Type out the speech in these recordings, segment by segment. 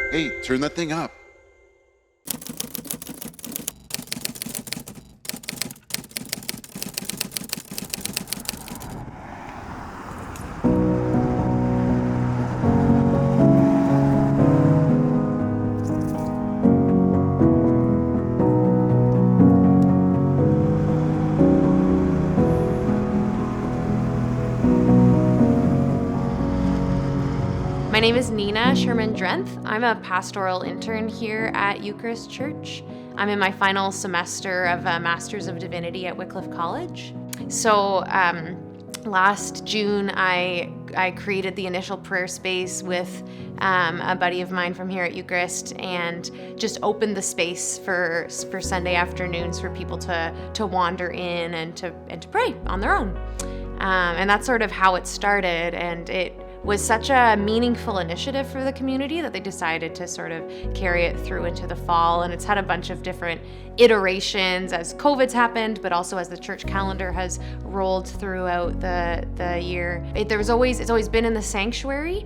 Hey, turn that thing up. My name is Nina Schuurman-Drenth. I'm a pastoral intern here at Eucharist Church. I'm in my final semester of a Master's of Divinity at Wycliffe College. So last June, I created the initial prayer space with a buddy of mine from here at Eucharist, and just opened the space for Sunday afternoons for people to wander in and to pray on their own. And that's sort of how it started, and it was such a meaningful initiative for the community that they decided to sort of carry it through into the fall. And it's had a bunch of different iterations as COVID's happened, but also as the church calendar has rolled throughout the year. It's always been in the sanctuary,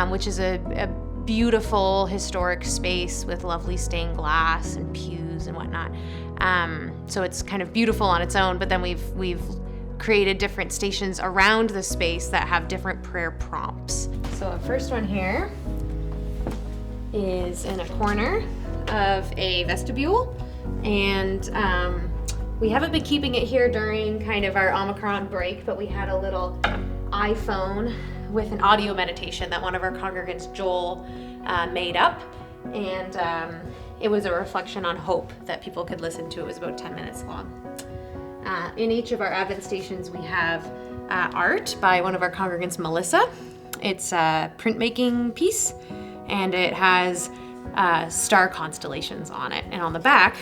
which is a beautiful historic space with lovely stained glass and pews and whatnot. So it's kind of beautiful on its own, but then we've created different stations around the space that have different prayer prompts. So the first one here is in a corner of a vestibule, and we haven't been keeping it here during kind of our Omicron break, but we had a little iPhone with an audio meditation that one of our congregants, Joel, made up, and it was a reflection on hope that people could listen to. It was about 10 minutes long. In each of our Advent stations, we have art by one of our congregants, Melissa. It's a printmaking piece, and it has star constellations on it. And on the back,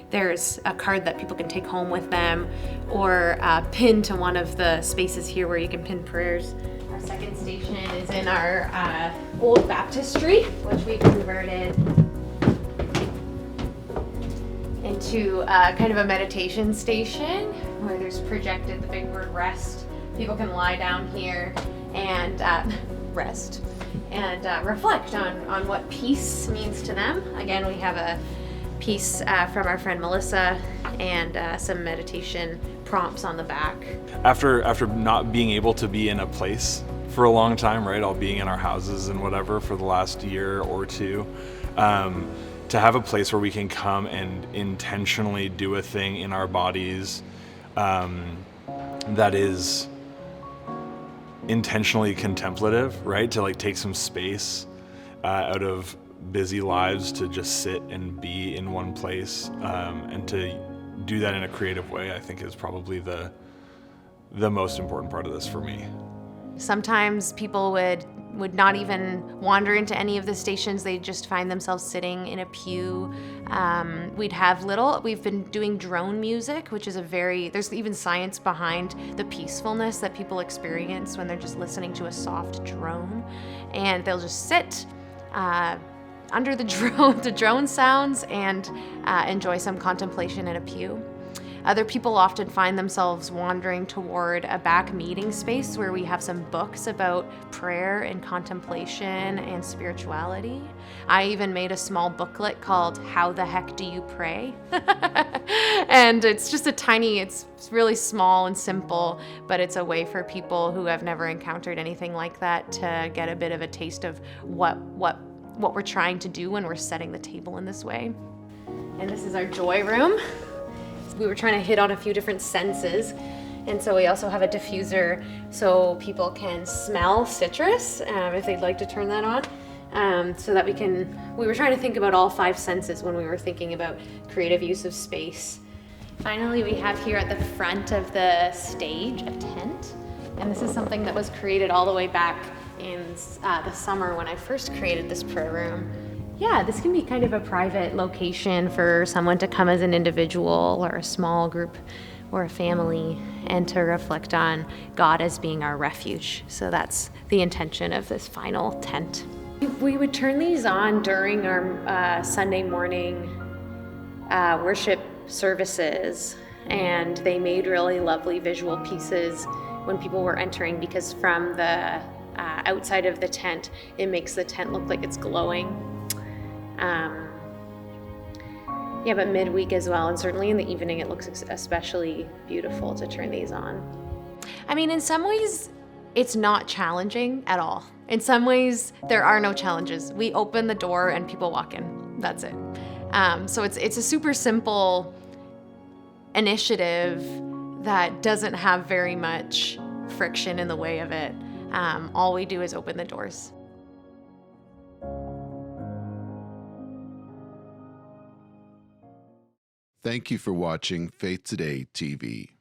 there's a card that people can take home with them, or pin to one of the spaces here where you can pin prayers. Our second station is in our old baptistry, which we converted into kind of a meditation station where there's projected the big word rest. People can lie down here and rest and reflect on what peace means to them. Again, we have a piece from our friend Melissa and some meditation prompts on the back. After not being able to be in a place for a long time, right, all being in our houses and whatever for the last year or two, to have a place where we can come and intentionally do a thing in our bodies that is intentionally contemplative, right? To like take some space out of busy lives to just sit and be in one place, and to do that in a creative way, I think is probably the most important part of this for me. Sometimes people would not even wander into any of the stations. They'd just find themselves sitting in a pew. We've been doing drone music, which is there's even science behind the peacefulness that people experience when they're just listening to a soft drone. And they'll just sit under the drone sounds and enjoy some contemplation in a pew. Other people often find themselves wandering toward a back meeting space where we have some books about prayer and contemplation and spirituality. I even made a small booklet called How the Heck Do You Pray? And it's just it's really small and simple, but it's a way for people who have never encountered anything like that to get a bit of a taste of what we're trying to do when we're setting the table in this way. And this is our joy room. We were trying to hit on a few different senses, and so we also have a diffuser so people can smell citrus if they'd like to turn that on, so that we were trying to think about all 5 senses when we were thinking about creative use of space. Finally, we have here at the front of the stage a tent, and this is something that was created all the way back in the summer when I first created this prayer room. Yeah, this can be kind of a private location for someone to come as an individual or a small group or a family and to reflect on God as being our refuge. So that's the intention of this final tent. We would turn these on during our Sunday morning worship services, and they made really lovely visual pieces when people were entering, because from the outside of the tent, it makes the tent look like it's glowing. Yeah, but midweek as well, and certainly in the evening, it looks especially beautiful to turn these on. I mean, in some ways, it's not challenging at all. In some ways, there are no challenges. We open the door and people walk in. That's it. So it's a super simple initiative that doesn't have very much friction in the way of it. All we do is open the doors. Thank you for watching Faith Today TV.